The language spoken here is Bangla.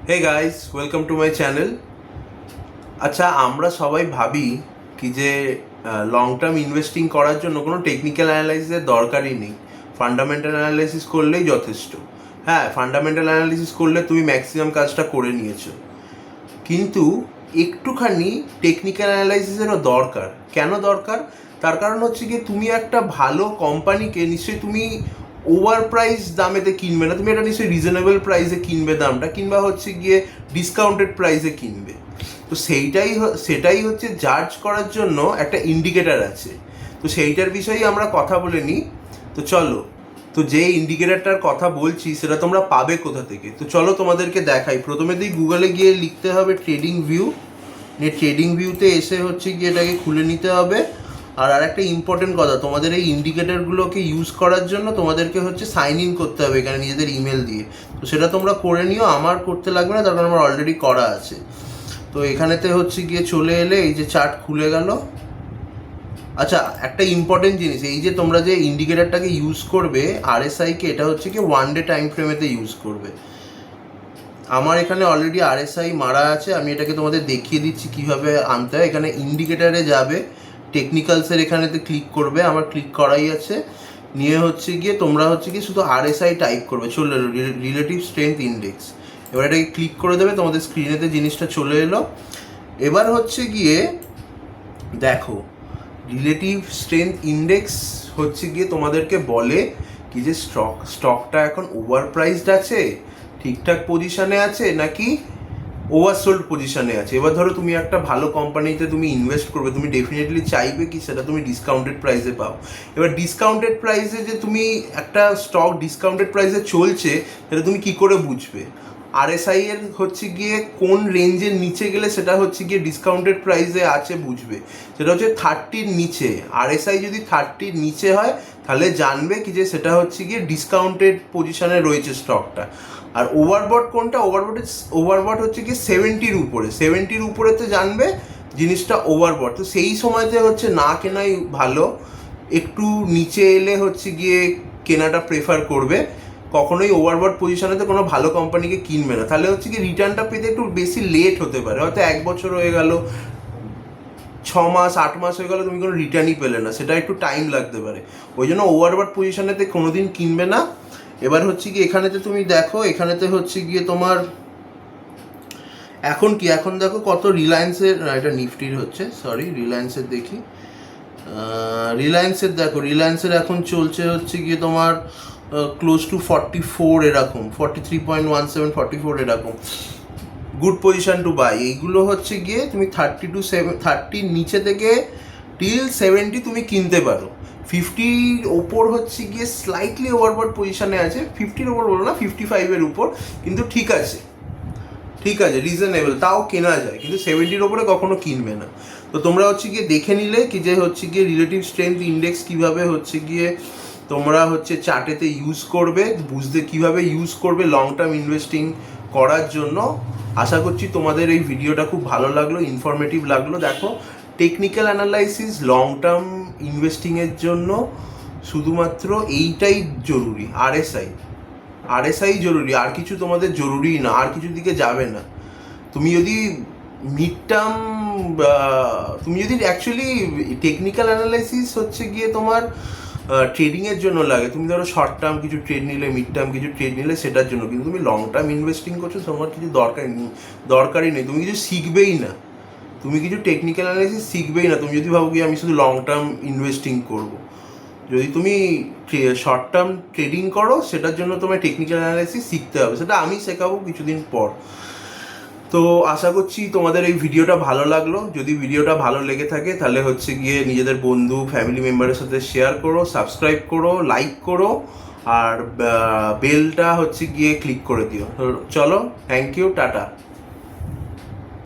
Hey guys, welcome to my channel. আচ্ছা, আমরা সবাই ভাবি কি যে লং টার্ম ইনভেস্টিং করার জন্য কোনো টেকনিক্যাল অ্যানালাইসিসের দরকারই নেই, ফান্ডামেন্টাল অ্যানালাইসিস করলেই যথেষ্ট। হ্যাঁ, ফান্ডামেন্টাল অ্যানালাইসিস করলে তুমি ম্যাক্সিমাম কাজটা করে নিয়েছো, কিন্তু একটুখানি টেকনিক্যাল অ্যানালাইসিসেরও দরকার। কেন দরকার? তার কারণ হচ্ছে কি, তুমি একটা ভালো কোম্পানিকে নিশ্চয়ই তুমি ওভার প্রাইস দামেতে কিনবে না, তুমি একটা নিশ্চয়ই রিজনেবল প্রাইসে কিনবে দামটা, কিংবা হচ্ছে গিয়ে ডিসকাউন্টেড প্রাইসে কিনবে। তো সেটাই হচ্ছে জাজ করার জন্য একটা ইন্ডিকেটার আছে। তো সেইটার বিষয়েই আমরা কথা বলে নিই। তো চলো, তো যে ইন্ডিকেটারটার কথা বলছি সেটা তোমরা পাবে কোথা থেকে, তো চলো তোমাদেরকে দেখাই। প্রথমে গুগলে গিয়ে লিখতে হবে ট্রেডিং ভিউ। ট্রেডিং ভিউতে এসে হচ্ছে গিয়ে এটাকে খুলে নিতে হবে। আর একটা ইম্পর্টেন্ট কথা, তোমাদের এই ইন্ডিকেটারগুলোকে ইউজ করার জন্য তোমাদেরকে হচ্ছে সাইন ইন করতে হবে এখানে নিজেদের ইমেল দিয়ে। তো সেটা তোমরা করে নিও, আমার করতে লাগবে না, তার কারণ আমার অলরেডি করা আছে। তো এখানেতে হচ্ছে গিয়ে চলে এলে এই যে চার্ট খুলে গেল। আচ্ছা, একটা ইম্পর্টেন্ট জিনিস, এই যে তোমরা যে ইন্ডিকেটারটাকে ইউজ করবে আরএসআইকে, এটা হচ্ছে কি ওয়ান ডে টাইম ফ্রেমেতে ইউজ করবে। আমার এখানে অলরেডি আরএসআই মারা আছে, আমি এটাকে তোমাদের দেখিয়ে দিচ্ছি কীভাবে আনতে হয়। এখানে ইন্ডিকেটারে যাবে, টেকনিক্যালসের এখানেতে ক্লিক করবে, আমার ক্লিক করাই আছে। নিয়ে হচ্ছে গিয়ে তোমরা হচ্ছে গিয়ে শুধু আরএসআই টাইপ করবে, চলে এলো রিলেটিভ স্ট্রেংথ ইন্ডেক্স। এবার এটাকে ক্লিক করে দেবে, তোমাদের স্ক্রিনেতে জিনিসটা চলে এলো। এবার হচ্ছে গিয়ে দেখো, রিলেটিভ স্ট্রেংথ ইন্ডেক্স হচ্ছে গিয়ে তোমাদেরকে বলে কি যে স্টকটা এখন ওভার প্রাইসড আছে, ঠিকঠাক পজিশনে আছে, নাকি ওভারসোল্ড পজিশনে আছে। এবার ধরো তুমি একটা ভালো কোম্পানিতে তুমি ইনভেস্ট করবে, তুমি ডেফিনেটলি চাইবে কি সেটা তুমি ডিসকাউন্টেড প্রাইসে পাও। এবার ডিসকাউন্টেড প্রাইসে যে তুমি একটা স্টক ডিসকাউন্টেড প্রাইসে চলছে, সেটা তুমি কি করে বুঝবে? আরএসআই এর হচ্ছে গিয়ে কোন রেঞ্জের নিচে গেলে সেটা হচ্ছে গিয়ে ডিসকাউন্টেড প্রাইসে আছে বুঝবে। সেটা হচ্ছে 30-র নিচে। আরএসআই যদি 30-র নিচে হয় তাহলে জানবে কি যে সেটা হচ্ছে গিয়ে ডিসকাউন্টেড পজিশনে রয়েছে স্টকটা। আর ওভারবট কোনটা? ওভারবট হচ্ছে কি 70-র উপরে। 70-র উপরেতে জানবে জিনিসটা ওভারবট। তো সেই সময়তে হচ্ছে না কেনাই ভালো, একটু নিচে এলে হচ্ছে গিয়ে কেনাটা প্রেফার করবে। কখনোই ওভারবট পজিশনেতে কোনো ভালো কোম্পানিকে কিনবে না, তাহলে হচ্ছে কি রিটার্নটা পেতে একটু বেশি লেট হতে পারে। হয়তো 1 বছর হয়ে গেল, 6 মাস 8 মাস হয়ে গেল, তুমি কোনো রিটার্নই পেলে না, সেটা একটু টাইম লাগতে পারে। ওই জন্য ওভারবট পজিশনেতে কোনোদিন কিনবে না। এবার হচ্ছে কি এখানেতে তুমি দেখো, এখানেতে হচ্ছে গিয়ে তোমার এখন দেখো কত রিলায়েন্সের, এটা নিফটির হচ্ছে, সরি রিলায়েন্সের দেখি। রিলায়েন্সের দেখো, রিলায়েন্সের এখন চলছে হচ্ছে গিয়ে তোমার ক্লোজ টু 44 এরকম, 43.17, 44 এরকম। Good position to buy. এইগুলো হচ্ছে গিয়ে তুমি 30-70 নিচে থেকে টিল 70 তুমি কিনতে পারো। 50-র ওপর হচ্ছে গিয়ে স্লাইটলি ওভারবট পজিশনে আছে, 50-র ওপর বলো না, 55-এর উপর, কিন্তু ঠিক আছে রিজনেবল, তাও কেনা যায়, কিন্তু 70-র ওপরে কখনো কিনবে না। তো তোমরা হচ্ছে গিয়ে দেখে নিলে কি যে হচ্ছে গিয়ে রিলেটিভ স্ট্রেংথ ইন্ডেক্স কীভাবে হচ্ছে গিয়ে তোমরা হচ্ছে চার্টেতে ইউজ করবে, বুঝতে কীভাবে ইউজ করবে লং টার্ম ইনভেস্টিং করার জন্য। আশা করছি তোমাদের এই ভিডিওটা খুব ভালো লাগলো, ইনফরমেটিভ লাগলো। দেখো, টেকনিক্যাল অ্যানালাইসিস লং টার্ম ইনভেস্টিংয়ের জন্য শুধুমাত্র এইটাই জরুরি, আরএসআই জরুরি, আর কিছু তোমাদের জরুরি না, আর কিছু দিকে যাবে না। তুমি যদি মিড টার্ম, তুমি যদি অ্যাকচুয়ালি টেকনিক্যাল অ্যানালাইসিস হচ্ছে গিয়ে তোমার ট্রেডিংয়ের জন্য লাগে, তুমি ধরো শর্ট টার্ম কিছু ট্রেড নিলে, মিড টার্ম কিছু ট্রেড নিলে, সেটার জন্য। কিন্তু তুমি লং টার্ম ইনভেস্টিং করছো, তোমার কিছু দরকারই নেই, তুমি কিছু শিখবেই না, তুমি কিছু টেকনিক্যাল অ্যানালাইসিস শিখবেই না। তুমি যদি ভাবো কি আমি শুধু লং টার্ম ইনভেস্টিং করবো, যদি তুমি শর্ট টার্ম ট্রেডিং করো, সেটার জন্য তোমার টেকনিক্যাল অ্যানালাইসিস শিখতে হবে, সেটা আমি শেখাবো কিছুদিন পর। তো আশা করছি তোমাদের এই ভিডিওটা ভালো লাগলো। যদি ভিডিওটা ভালো লেগে থাকে তাহলে হচ্ছে গিয়ে নিজেদের বন্ধু ফ্যামিলি মেম্বারের সাথে শেয়ার করো, সাবস্ক্রাইব করো, লাইক করো, আর বেলটা হচ্ছে গিয়ে ক্লিক করে দিও। তো চলো, থ্যাংক ইউ, টাটা।